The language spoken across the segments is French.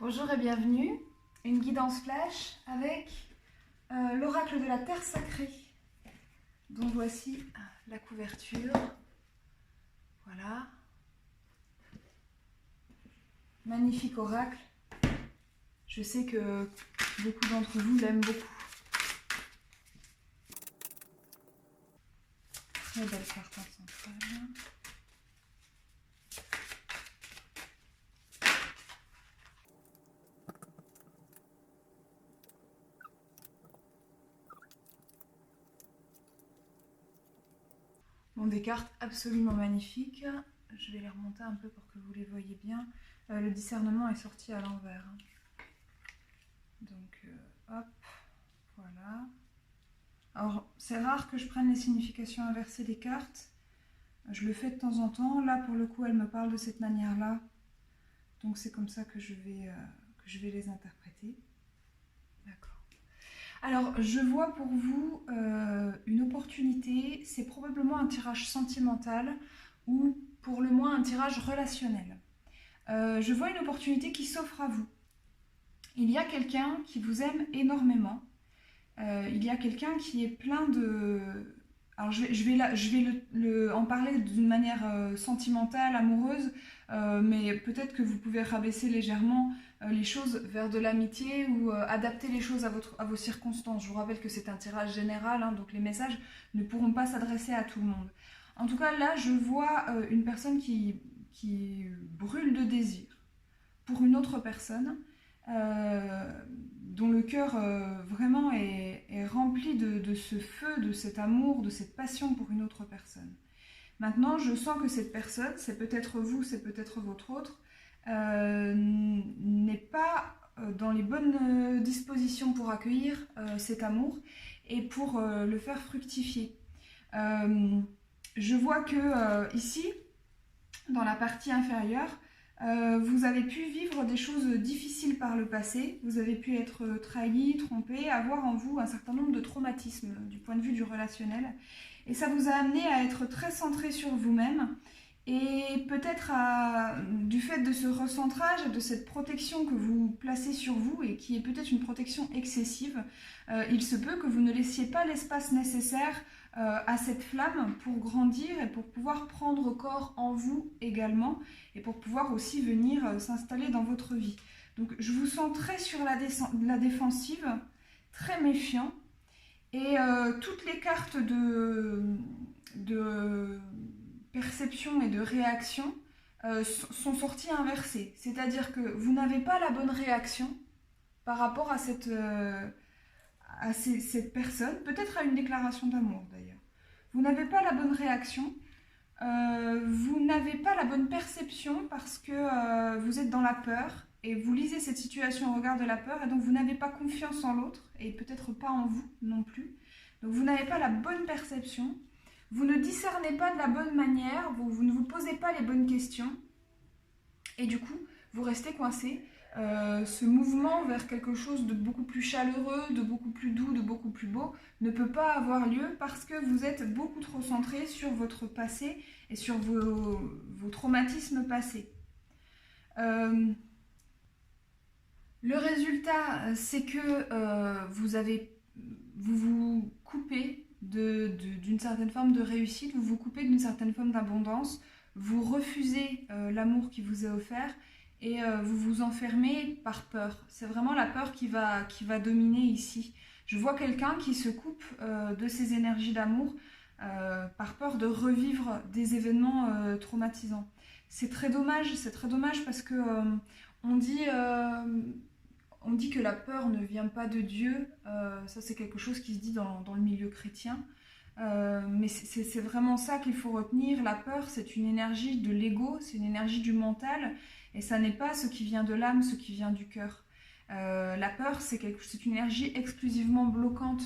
Bonjour et bienvenue, une guidance flash avec l'oracle de la Terre Sacrée. Donc voici la couverture, voilà, magnifique oracle, je sais que beaucoup d'entre vous l'aiment beaucoup. Très belle carte centrale. Bon, des cartes absolument magnifiques. Je vais les remonter un peu pour que vous les voyez bien. Le discernement est sorti à l'envers. Donc, hop, voilà. Alors, c'est rare que je prenne les significations inversées des cartes. Je le fais de temps en temps. Là, pour le coup, elle me parle de cette manière-là. Donc, c'est comme ça que je vais les interpréter. D'accord. Alors, je vois pour vous une opportunité. C'est probablement un tirage sentimental ou pour le moins un tirage relationnel. Je vois une opportunité qui s'offre à vous. Il y a quelqu'un qui vous aime énormément. Il y a quelqu'un qui est plein de... Alors je vais en parler d'une manière sentimentale, amoureuse, mais peut-être que vous pouvez rabaisser légèrement les choses vers de l'amitié ou adapter les choses à vos circonstances. Je vous rappelle que c'est un tirage général, hein, donc les messages ne pourront pas s'adresser à tout le monde. En tout cas, là, je vois une personne qui brûle de désir pour une autre personne, dont le cœur vraiment est rempli de ce feu, de cet amour, de cette passion pour une autre personne. Maintenant, je sens que cette personne, c'est peut-être vous, c'est peut-être votre autre, n'est pas dans les bonnes dispositions pour accueillir cet amour et pour le faire fructifier. Je vois que ici, dans la partie inférieure, vous avez pu vivre des choses difficiles par le passé, vous avez pu être trahi, trompé, avoir en vous un certain nombre de traumatismes du point de vue du relationnel. Et ça vous a amené à être très centré sur vous-même. Et peut-être du fait de ce recentrage et de cette protection que vous placez sur vous et qui est peut-être une protection excessive, il se peut que vous ne laissiez pas l'espace nécessaire à cette flamme pour grandir et pour pouvoir prendre corps en vous également et pour pouvoir aussi venir s'installer dans votre vie. Donc je vous sens très sur la défensive, très méfiant et toutes les cartes de perception et de réaction sont sorties inversées. C'est-à-dire que vous n'avez pas la bonne réaction par rapport à cette personne, peut-être à une déclaration d'amour d'ailleurs. Vous n'avez pas la bonne réaction, vous n'avez pas la bonne perception parce que vous êtes dans la peur et vous lisez cette situation au regard de la peur et donc vous n'avez pas confiance en l'autre et peut-être pas en vous non plus. Donc vous n'avez pas la bonne perception, vous ne discernez pas de la bonne manière, vous ne vous posez pas les bonnes questions et du coup vous restez coincé. Ce mouvement vers quelque chose de beaucoup plus chaleureux, de beaucoup plus doux, de beaucoup plus beau ne peut pas avoir lieu parce que vous êtes beaucoup trop centré sur votre passé et sur vos traumatismes passés. Le résultat, c'est que vous vous coupez d'une certaine forme de réussite, vous vous coupez d'une certaine forme d'abondance, vous refusez l'amour qui vous est offert et vous vous enfermez par peur. C'est vraiment la peur qui va dominer ici. Je vois quelqu'un qui se coupe de ses énergies d'amour par peur de revivre des événements traumatisants. C'est très dommage parce que on dit que la peur ne vient pas de Dieu. Ça, c'est quelque chose qui se dit dans le milieu chrétien. Mais c'est vraiment ça qu'il faut retenir. La peur, c'est une énergie de l'ego, c'est une énergie du mental, et ça n'est pas ce qui vient de l'âme, ce qui vient du cœur. La peur, c'est une énergie exclusivement bloquante.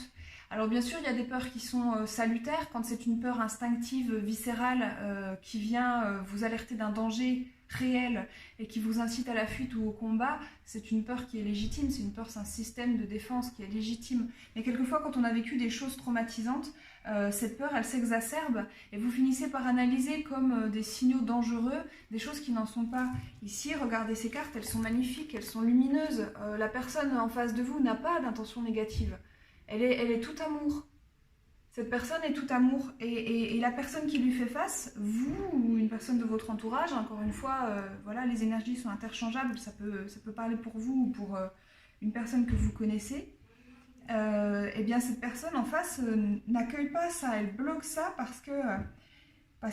Alors bien sûr, il y a des peurs qui sont salutaires, quand c'est une peur instinctive, viscérale, qui vient vous alerter d'un danger réelle et qui vous incite à la fuite ou au combat, c'est une peur qui est légitime, c'est une peur, c'est un système de défense qui est légitime. Mais quelquefois, quand on a vécu des choses traumatisantes, cette peur, elle s'exacerbe et vous finissez par analyser comme des signaux dangereux, des choses qui n'en sont pas. Ici, regardez ces cartes, elles sont magnifiques, elles sont lumineuses. La personne en face de vous n'a pas d'intention négative. Elle est tout amour. Cette personne est tout amour. Et la personne qui lui fait face, vous ou une personne de votre entourage, encore une fois, voilà, les énergies sont interchangeables, ça peut parler pour vous ou pour une personne que vous connaissez. Eh bien cette personne en face n'accueille pas ça, elle bloque ça parce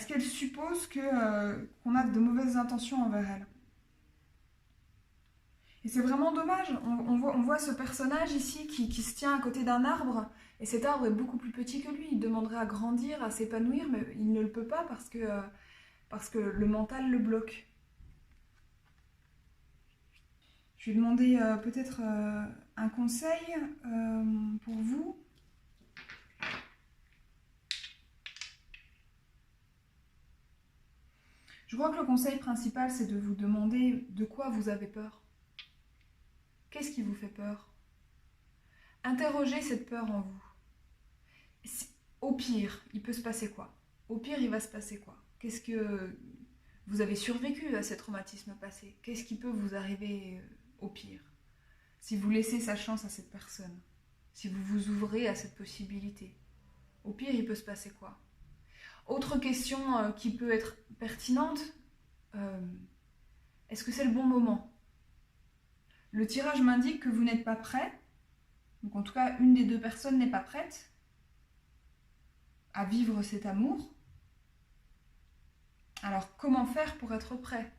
qu'elle suppose qu'on a de mauvaises intentions envers elle. Et c'est vraiment dommage, on voit ce personnage ici qui se tient à côté d'un arbre, et cet arbre est beaucoup plus petit que lui, il demanderait à grandir, à s'épanouir, mais il ne le peut pas parce que le mental le bloque. Je vais demander peut-être un conseil pour vous. Je crois que le conseil principal, c'est de vous demander de quoi vous avez peur. Qu'est-ce qui vous fait peur? Interrogez cette peur en vous. Au pire, il peut se passer quoi? Au pire, il va se passer quoi? Qu'est-ce que vous avez survécu à ces traumatismes passés? Qu'est-ce qui peut vous arriver au pire? Si vous laissez sa chance à cette personne, si vous vous ouvrez à cette possibilité, au pire, il peut se passer quoi? Autre question qui peut être pertinente, est-ce que c'est le bon moment? Le tirage m'indique que vous n'êtes pas prêt, donc en tout cas, une des deux personnes n'est pas prête à vivre cet amour. Alors, comment faire pour être prêt?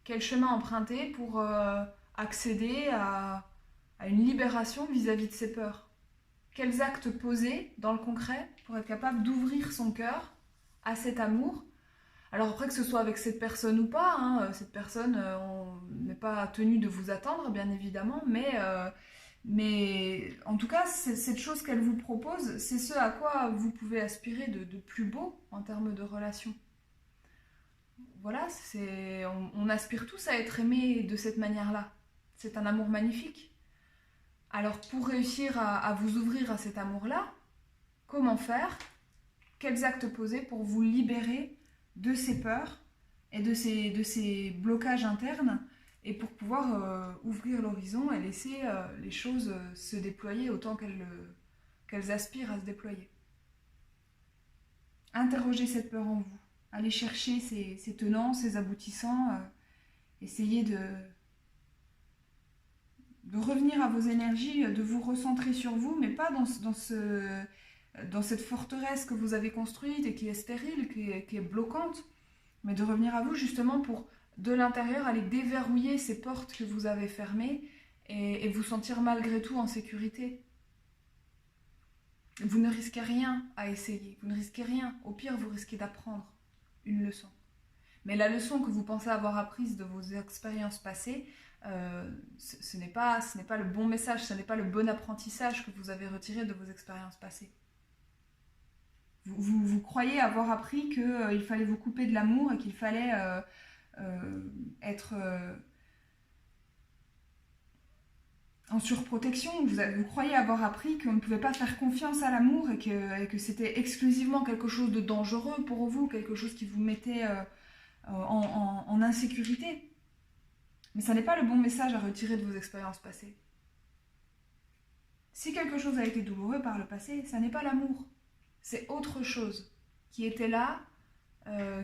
Quel chemin emprunter pour accéder à une libération vis-à-vis de ses peurs? Quels actes poser dans le concret pour être capable d'ouvrir son cœur à cet amour? Alors après, que ce soit avec cette personne ou pas, hein, cette personne, on n'est pas tenu de vous attendre, bien évidemment, mais en tout cas, cette chose qu'elle vous propose, c'est ce à quoi vous pouvez aspirer de plus beau en termes de relation. Voilà, on aspire tous à être aimés de cette manière-là. C'est un amour magnifique. Alors pour réussir à vous ouvrir à cet amour-là, comment faire? Quels actes poser pour vous libérer de ces peurs et de ces blocages internes et pour pouvoir ouvrir l'horizon et laisser les choses se déployer autant qu'elles aspirent à se déployer. Interrogez cette peur en vous. Allez chercher ses tenants, ses aboutissants. Essayez de revenir à vos énergies, de vous recentrer sur vous, mais pas dans cette forteresse que vous avez construite et qui est stérile, qui est bloquante, mais de revenir à vous justement pour, de l'intérieur, aller déverrouiller ces portes que vous avez fermées et vous sentir malgré tout en sécurité. Vous ne risquez rien à essayer, vous ne risquez rien. Au pire, vous risquez d'apprendre une leçon. Mais la leçon que vous pensez avoir apprise de vos expériences passées, ce n'est pas le bon message, ce n'est pas le bon apprentissage que vous avez retiré de vos expériences passées. Vous croyez avoir appris qu'il fallait vous couper de l'amour et qu'il fallait être en surprotection. Vous croyez avoir appris qu'on ne pouvait pas faire confiance à l'amour et que c'était exclusivement quelque chose de dangereux pour vous, quelque chose qui vous mettait en insécurité. Mais ça n'est pas le bon message à retirer de vos expériences passées. Si quelque chose a été douloureux par le passé, ça n'est pas l'amour. C'est autre chose qui était là,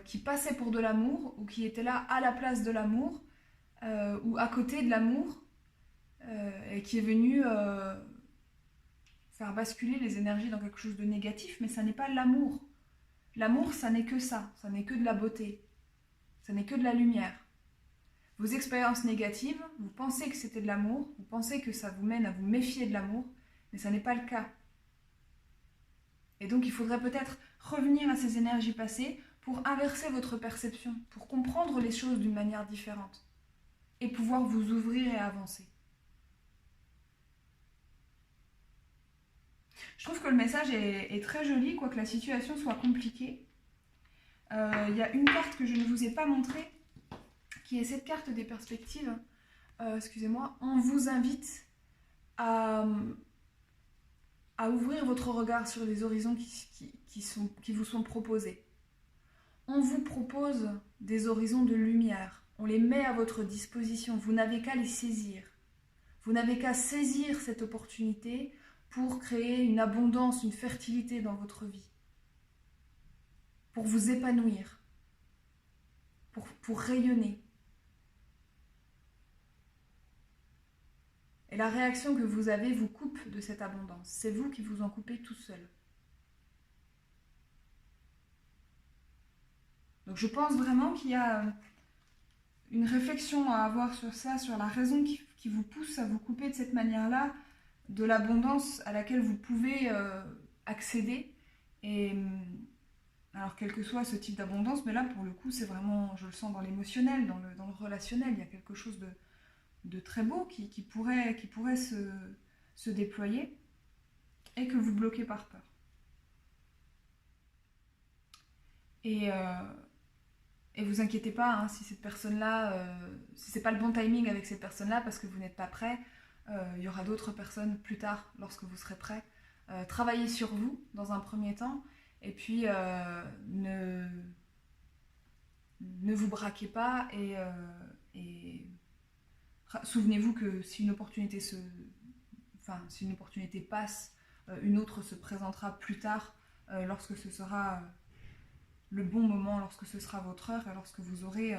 qui passait pour de l'amour, ou qui était là à la place de l'amour, ou à côté de l'amour, et qui est venu faire basculer les énergies dans quelque chose de négatif, mais ça n'est pas l'amour. L'amour, ça n'est que ça n'est que de la beauté, ça n'est que de la lumière. Vos expériences négatives, vous pensez que c'était de l'amour, vous pensez que ça vous mène à vous méfier de l'amour, mais ça n'est pas le cas. Et donc il faudrait peut-être revenir à ces énergies passées pour inverser votre perception, pour comprendre les choses d'une manière différente et pouvoir vous ouvrir et avancer. Je trouve que le message est très joli, quoique la situation soit compliquée. Il y a une carte que je ne vous ai pas montrée, qui est cette carte des perspectives, excusez-moi, on vous invite à ouvrir votre regard sur les horizons qui vous sont proposés. On vous propose des horizons de lumière, on les met à votre disposition, vous n'avez qu'à les saisir. Vous n'avez qu'à saisir cette opportunité pour créer une abondance, une fertilité dans votre vie, pour vous épanouir, pour rayonner. Et la réaction que vous avez vous coupe de cette abondance. C'est vous qui vous en coupez tout seul. Donc je pense vraiment qu'il y a une réflexion à avoir sur ça, sur la raison qui vous pousse à vous couper de cette manière-là, de l'abondance à laquelle vous pouvez accéder. Et alors quel que soit ce type d'abondance, mais là pour le coup c'est vraiment, je le sens dans l'émotionnel, dans le relationnel, il y a quelque chose de très beau qui pourrait se déployer et que vous bloquez par peur. Et vous inquiétez pas, hein, si cette personne-là, si c'est pas le bon timing avec cette personne-là parce que vous n'êtes pas prêt, il y aura d'autres personnes plus tard lorsque vous serez prêt. Travaillez sur vous dans un premier temps et puis ne vous braquez pas et souvenez-vous que si une opportunité passe, une autre se présentera plus tard lorsque ce sera le bon moment, lorsque ce sera votre heure et lorsque vous aurez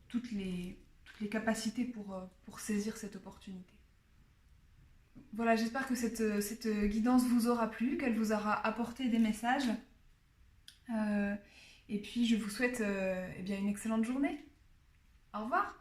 toutes les capacités pour saisir cette opportunité. Voilà, j'espère que cette guidance vous aura plu, qu'elle vous aura apporté des messages. Et puis je vous souhaite une excellente journée. Au revoir.